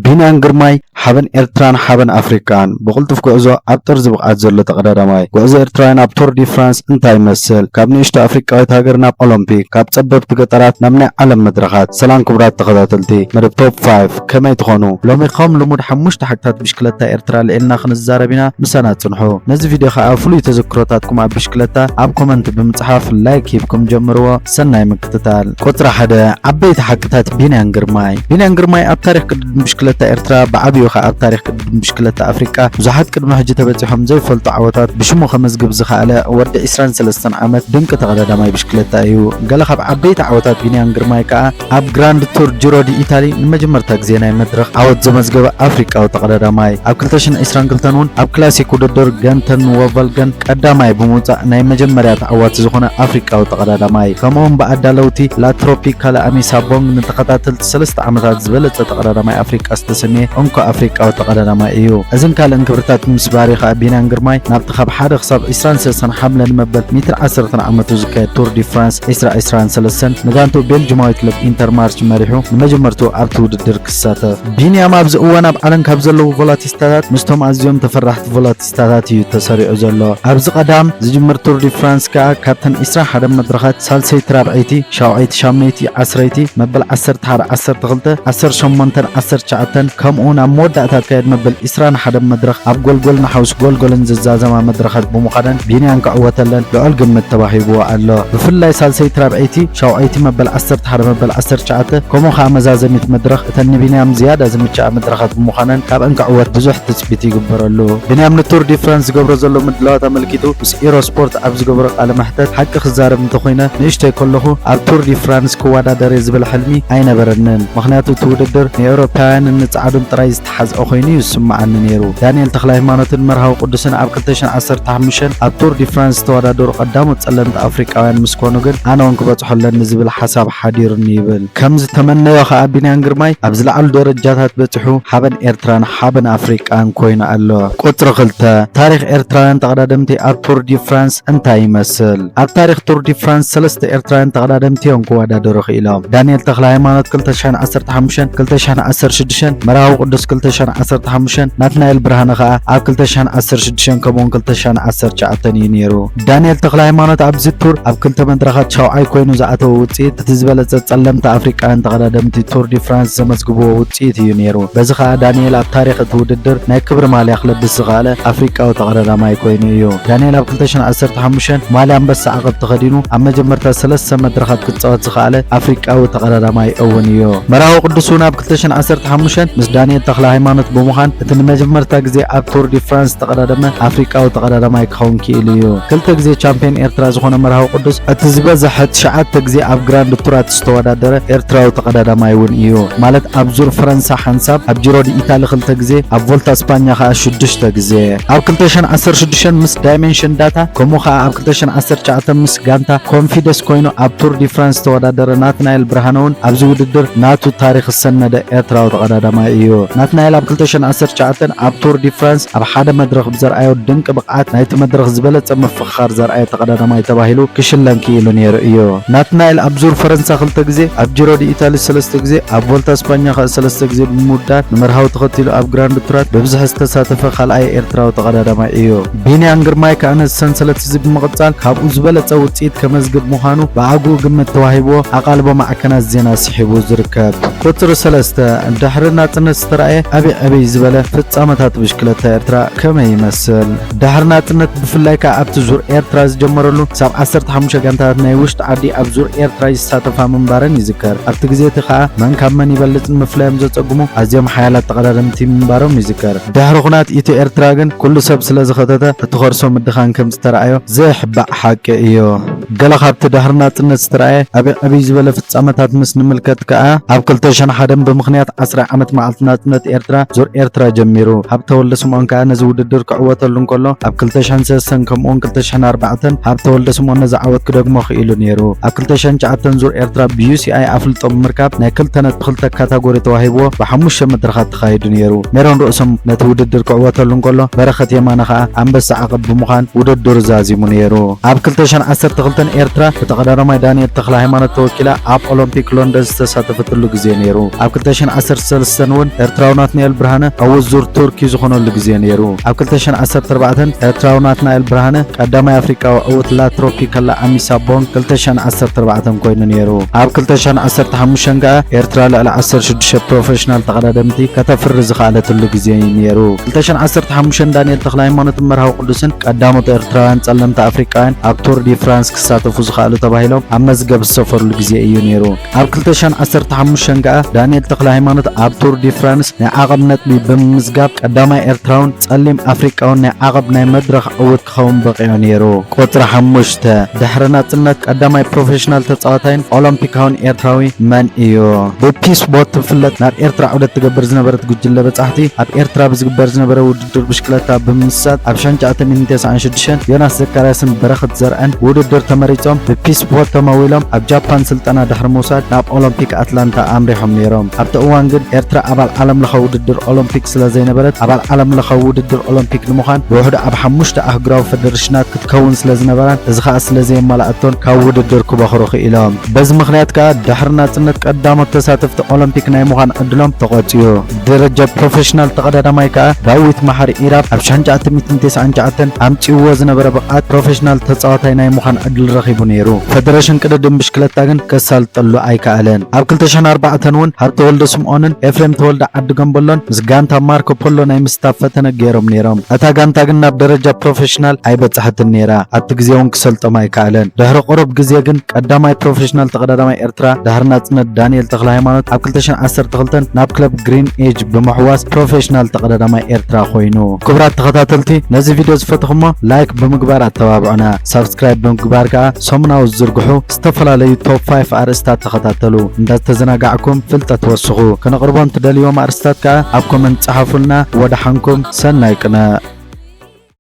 ቢንያም ግርማይ ሓበን ኤርትራን ሓበን ኣፍሪካን ብቕልጡፍ ጉዕዞ ኣብ ጥር ዝብቕዓት ዘሎ ተቐዳዳማይ ጉዕዞ ኤርትራውያን ኣብ ቶር ዲ ፍራንስ እንታይ ይመስል ካብ ንእሽቶ ኣፍሪቃዊት ሃገር ናብ ኦሎምፒክ ካብ ጸበብቲ ገጠራት ናብ ናይ ዓለም መድረኻት ሰላም ክቡራት ተኸታተልቲ መደብ ቶፕ 5 ከመይ ትኾኑ ሎሚ ከም ልሙድ ሓሙሽተ ሓቅታት ብሽክለታ ኤርትራ ልዕልና ክንዛረብ ኢና ምሳና ጽንሑ ነዚ ቪድዮ ከዓ ፍሉይ ተዘክሮታትኩም ኣብ ብሽክለታ ኣብ ኮመንት ብምጽሓፍ ላይክ ሂብኩም ጀምርዎ ሰናይ ምክትታል ቁጥሪ 1 ዓበይቲ ሓቅታት ቢንያም ግርማይ ኣብ ታሪክ ቅድድም ብሽክለታ ኤርትራ ብዓብዩ ኣብ ታሪክ ቅድድም ብሽክለታ ኣፍሪቃ ብዙሓት ቅድሚ ሕጂ ተበፂሖም ዘይፈልጡ ዓወታት ብሽሙ ከመዝግብ ዝኽኣለ ወዲ 23 ዓመት ድንቂ ተቐዳዳማይ ብሽክለታ እዩ ገለ ካብ ዓበይቲ ዓወታት ቢንያም ግርማይ ከዓ ኣብ ግራንድ ቱር ጂሮ ዲ ኢታሊ ንመጀመርታ ግዜ ናይ መድረኽ ዓወት ዘመዝገበ ኣፍሪቃዊ ተቐዳዳማይ ኣብ 2022 እውን ኣብ ክላሲክ ውድድር ገንተን ወቨልገን ቀዳማይ ብምውፃእ ናይ መጀመርያ ተዓዋቲ ዝኾነ ኣፍሪቃዊ ተቐዳዳማይ ከምኡውን ብኣዳለውቲ ላትሮፒካላ አሚሳቦንግ ንተኸታተልቲ 3 ዓመታት ዝበለፀ ተቐዳዳማይ ኣፍሪቃ ዝተሰመየ እንኳ ኣፍሪቃዊ ተቐዳዳማይ እዩ እዝን ካልእ ክብርታት ምስ ባሪኻ ቢንያም ግርማይ ናብቲ ካብ 1 ክሳብ 23 ሓምለ ንመበል 110 ዓመቱ ዝካየድ ቱር ዲ ፍራንስ 2023 ንጋንቱ ቤልጅማዊ ክለብ ኢንተርማርች መሪሑ ንመጀመርቱ ኣብቲ ውድድር ክሳተፍ ቢንያም ኣብዚ እዋን ኣብ ዓለም ካብ ዘለዉ ቮላቲስታታት ምስቶም ኣዝዮም ተፈራሕቲ ቮላቲስታታት እዩ ተሰሪዑ ዘሎ ኣብዚ ቀዳም ዝጅምር ቱር ዲ ፍራንስ ከዓ ካብተን 21 መድረኻት ሳልሰይቲ ራብዐይቲ ሻውዓይቲ ሻምነይቲ ዓስረይቲ መበል 11 12 18 19 ከምኡውን ኣብ መወዳእታ ካየድ መበል 21 መድረኽ ኣብ ጎልጎል ንሓውስ ጎልጎልን ዝዛዘማ መድረኻት ብምዃነን ቢንያም ክዕወተለን ልዑል ግምት ተባሂብዎ ኣሎ ብፍላይ ሳልሰይቲ ራብዐይቲ ሻውዓይቲ መበል 11 መበል 19 ከምኡ ከዓ መዛዘሚት መድረኽ እተን ንቢንያም ዝያዳ ዝምችኣ መድረኻት ብምዃነን ካብ እንክዕወት ብዙሕ ትፅቢት ይግበረሉ ቢንያም ንቱር ዲ ፍራንስ ዝገብሮ ዘሎ ምድላዋት ኣመልኪቱ ምስ ኢሮ ስፖርት ኣብ ዝገብሮ ቃለ መሕተት ሓቂ ክዛረብ እንተኮይነ ንእሽተይ ከለኹ ኣብ ቱር ዲ ፍራንስ ክወዳደር ዝብል ሕልሚ ኣይነበረንን ምክንያቱ እቲ ውድድር ንኤውሮፓውያን ንፃዓዱን ጥራይ ዝተሓዝኦ ኮይኑ ይስማዓኒ ነይሩ ዳንኤል ተክለ ሃይማኖትን መርሃዊ ቅዱስን ኣብ 2015 ኣብ ቱር ዲ ፍራንስ ተወዳደሩ ቀዳሞት ጸለምቲ ኣፍሪቃውያን ምስ ኮኑ ግን ኣነ እውን ክበፅሖለን ዝብል ሓሳብ ሓዲሩኒ ይብል ከምዚ ተመነዮ ከዓ ቢንያም ግርማይ ኣብ ዝለዓሉ ደረጃታት በፂሑ ሓበን ኤርትራን ሓበን ኣፍሪቃን ኮይኑ ኣሎ ቁጥሪ 2 ታሪክ ኤርትራውያን ተቐዳደምቲ ኣብ ቱር ዲ ፍራንስ እንታይ ይመስል ኣብ ታሪክ ቱር ዲ ፍራንስ 3 ኤርትራውያን ተቐዳደምቲ እዮም ክወዳደሩ ክኢሎም ዳንኤል ተክለ ሃይማኖት 2015 2016 መርሃዊ ቅዱስ 2015 ናትናኤል ብርሃነ ከዓ ኣብ 2016 ከምኡውን 2019 እዩ ነይሩ ዳንኤል ተክለ ሃይማኖት ኣብዚ ቱር ኣብ ክልተ መድረኻት ሻውዓይ ኮይኑ ዝኣተወ ውፅኢት እቲ ዝበለፀ ጸለምቲ ኣፍሪቃውያን ተቐዳደምቲ ቱር ዲ ፍራንስ ዘመዝግብዎ ውፅኢት እዩ ነይሩ በዚ ከዓ ዳንኤል ኣብ ታሪክ እቲ ውድድር ናይ ክብሪ ማልያ ክለብስ ዝኽኣለ ኣፍሪቃዊ ተቐዳዳማይ ኮይኑ እዩ ዳንኤል ኣብ 2015 ማልያ ኣንበሳ ዓቐብ ተኸዲኑ ኣብ መጀመርታ 3 መድረኻት ክፃወት ዝኽኣለ ኣፍሪቃዊ ተቐዳዳማይ እውን እዩ መርሃዊ ቅዱስ እውን ኣብ 2015 ምስ ዳንኤል ተክለ ሃይማኖት ብምዃን እቲ ንመጀመርታ ግዜ ኣብ ቱር ዲ ፍራንስ ተቐዳደመ ኣፍሪቃዊ ተቐዳዳማይ ክኸውን ክኢሉ እዩ ክልተ ግዜ ቻምፒዮን ኤርትራ ዝኾነ መርሃዊ ቅዱስ እቲ ዝበዝሐ 9 ግዜ ኣብ ግራንድ ቱራት ዝተወዳደረ ኤርትራዊ ተቐዳዳማይ እውን እዩ ማለት ኣብ ዙር ፈረንሳ ሓንሳብ ኣብ ጂሮ ዲ ኢታሊ 2 ግዜ ኣብ ቮልታ እስፓኛ ከዓ 6 ግዜ ኣብ 2016 ምስ ዳይሜንሽን ዳታ ከምኡ ከዓ ኣብ 2019 ምስ ጋንታ ኮንፊደንስ ኮይኑ ኣብ ቱር ዲ ፍራንስ ተወዳደረ ናትናኤል ብርሃነ እውን ኣብዚ ውድድር ናቱ ታሪክ ዝሰነደ ኤርትራዊ ተቐዳዳማይ እዩ ናትናኤል ኣብ 2019 ኣብ ቱር ዲ ፍራንስ ኣብ ሓደ መድረኽ ብዘርኣዮ ድንቂ ብቕዓት ናይቲ መድረኽ ዝበለፀ ምፍኽኻር ዘርኣየ ተቐዳዳማይ ተባሂሉ ክሽለም ክኢሉ ነይሩ እዩ ናትናኤል ኣብ ዙር ፈረንሳ 2 ግዜ ኣብ ጂሮ ዲ ኢታሊ 3 ግዜ ኣብ ቮልታ እስፓኛ ከዓ 3 ግዜ ብምውዳድ ንመርሃዊ ተኸቲሉ ኣብ ግራንድ ቱራት ብብዝሒ ዝተሳተፈ ካልኣይ ኤርትራዊ ተቐዳዳማይ እዩ ቢንያም ግርማይ ከዓ ነዚ ሰንሰለት እዚ ብምቕፃል ካብኡ ዝበለፀ ውፅኢት ከመዝግብ ምዃኑ ብኣግኡ ግምት ተዋሂብዎ ኣቓልቦ ማዕከናት ዜና ስሒቡ ዝርከብ ቁጥሪ 3 ድሕሪ ናጽነት ዝተረኣየ ዓብይ ዝበለ ፍጻመታት ብሽክለታ ኤርትራ ከመይ ይመስል ድሕሪ ናጽነት ብፍላይ ከዓ ኣብቲ ዙር ኤርትራ ዝጀመረሉ ክሳብ 15 ጋንታታት ናይ ውሽጢ ዓዲ ኣብ ዙር ኤርትራ ይሳተፋ ምንባረን ይዝከር ኣብቲ ግዜ እቲ ከዓ መን ካብ መን ይበልፅን ምፍላዮም ዘፀጉሙ ኣዝዮም ሓያላት ተቐዳደምቲ ምንባሮም ይዝከር ድሕሪ ኩናት ኢትዮ ኤርትራ ግን ኩሉ ሰብ ስለ ዝኸተተ እቲ ኸርሶ ምድኻን ከም ዝተረኣዮ ዘይሕባእ ሓቂ እዩ ገለ ካብቲ ድሕሪ ናጽነት ዝተረኣየ ዓብይ ዝበለ ፍጻመታት ምስ ንምልከት ከዓ ኣብ 2001 ብምኽንያት 10 ዓመት መዓልቲ ናጽነት ኤርትራ ዙር ኤርትራ ጀሚሩ ሃብተ ወልደ ስምዖን ከዓ ነዚ ውድድር ክዕወተሉ እንከሎ ኣብ 2003 ከምኡውን 2004 ሃብተ ወልደ ስምዖን ነዚ ዓወት ክደግሞ ክኢሉ ነይሩ ኣብ 2009 ዙር ኤርትራ ብዩሲኣይ ኣፍልጦ ብምርካብ ናይ ክልተ ነጥቢ 2 ካታጎሪ ተዋሂብዎ ብ5 መድረኻት ተኻይዱ ነይሩ ሜሮን ርእሶም ነቲ ውድድር ክዕወተሉ እንከሎ በረኸት የማነ ከዓ ኣንበሳ ዓቐብ ብምዃን ውድድሩ ዛዚሙ ነይሩ ኣብ 2012 2002 ኤርትራ ብተቀዳዳማይ ዳንኤል ተክለ ሃይማኖት ተወኪላ ኣብ ኦሎምፒክ ሎንደን ዝተሳተፈትሉ ግዜ ነይሩ። ኣብ 2013 እውን ኤርትራዊ ናትናኤል ብርሃነ ኣብ ውድድር ቱርኪ ዝኾነሉ ግዜ ነይሩ። ኣብ 2014 ኤርትራዊ ናትናኤል ብርሃነ ቀዳማይ ኣፍሪካዊ ዕውት ላትሮፒካላ ኣሚሳ ቦንግ 2014 ኮይኑ ነይሩ። ኣብ 2015 ከዓ ኤርትራ ልዕሊ 16 ፕሮፌሽናል ተቀዳደምቲ ከተፍሪ ዝኽኣለትሉ ግዜ ነይሩ። 2015 ዳንኤል ተክለ ሃይማኖት መርሃዊ ቅዱስን ቀዳሞት ኤርትራውያን ጸለምቲ ኣፍሪካውያን ኣብ ቱር ዲ ፍራንስ ክሳተፉ ዝኽኣሉ ተባሂሎም ኣብ መዝገብ ዝሰፈሩሉ ግዜ እዩ ነይሩ። ኣብ 2015 ከዓ ዳንኤል ተክለ ሃይማኖት ኣብ ቱር ዲ ፍራንስ ናይ ዓቐብ ነጥቢ ብምምዝጋብ ቀዳማይ ኤርትራውን ጸሊም ኣፍሪካውን ናይ ዓቐብ ናይ መድረኽ ዕውት ክኸውን በቂዑ ነይሩ። ቁጽሪ 5 ድሕሪ ናጽነት ቀዳማይ ፕሮፌሽናል ተጻዋታይን ኦሎምፒካውን ኤርትራዊ መን እዩ? ብፒስ ቦት ትፍለጥ ናብ ኤርትራ ዑደት ትገብር ዝነበረት ጉጅለ በጻሕቲ ኣብ ኤርትራ ብዝግበር ዝነበረ ውድድር ብሽክለታ ብምምሳት ኣብ 1996 ዮናስ ዘካርያስን በረኸት ዘርአን ውድድር ተመሪጾም ብፒስ ቦት ተመዊሎም ኣብ ጃፓን ስልጠና ድሕሪ ምውሳድ ናብ ኦሎምፒክ ኣትላንታ ኣምሪሖም ነይሮም። ኣብቲ እዋን ግን ኤርትራ ኣባል ዓለም ለኻዊ ውድድር ኦሎምፒክ ስለ ዘይነበረት ኣባል ዓለም ለኻዊ ውድድር ኦሎምፒክ ንምዃን ብውሕዱ ኣብ 5 ኣህጉራዊ ፌደሬሽናት ክትከውን ስለ ዝነበራን እዚ ከዓ ስለ ዘየመላእቶን ካብ ውድድር ክበኽሩ ክኢሎም። በዚ ምክንያት ከዓ ድሕሪ ናጽነት ቀዳሞት ተሳተፍቲ ኦሎምፒክ ናይ ምዃን ዕድሎም ተቆፂዩ። ደረጃ ፕሮፌሽናል ተቀዳዳማይ ከዓ ዳዊት መሓሪ ኢራብ ኣብ 1999 ኣምጪዎ ዝነበረ ብቕዓት ፕሮፌሽናል ተጻዋታይ ናይ ምዃን ዕድል ረኺቡ ነይሩ። ፌደሬሽን ቅድድም ብሽክለታ ግን ከሳልጠሉ ኣይከኣለን። ኣብ 2004 እውን ሃብተ ወልደ ስምዖንን ኤፍሬም ተወልደ ዓዲ ገንበሎን ምስ ጋንታ ማርኮ ፖሎ ናይ ምስታፍ ፈተነ ገይሮም ነይሮም። እታ ጋንታ ግን ናብ ደረጃ ፕሮፌሽናል ኣይበጻሕትን ነይራ። ኣብቲ ግዜ እውን ክሰልጦም ኣይከኣለን። ድሕሪ ቁሩብ ግዜ ግን ቀዳማይ ፕሮፌሽናል ተቀዳዳማይ ኤርትራ ድሕሪ ናጽነት ዳንኤል ተክለ ሃይማኖት ኣብ 2012 ናብ ክለብ ግሪን ኤጅ ብምሕዋስ ፕሮፌሽናል ተቀዳዳማይ ኤርትራ ኮይኑ። ክቡራት ተኸታተልቲ ነዚ ቪድዮ ዝፈትኹሞ ላይክ ብምግባር ኣተባብዑና፣ ሰብስክራይብ ብምግባር ከዓ ሰሙናዊ ዝዝርግሑ ዝተፈላለዩ ቶፕ 5 ኣርእስታት ተኸታተሉ። እንዳተዘናጋዕኩም ፍልጠት ወስኹ። ከነቕርቦም ትደልዮም ኣርእስታት ከዓ ኣብ ኮመንት ጻሓፉልና። ወደሓንኩም ሰናይ ቅነ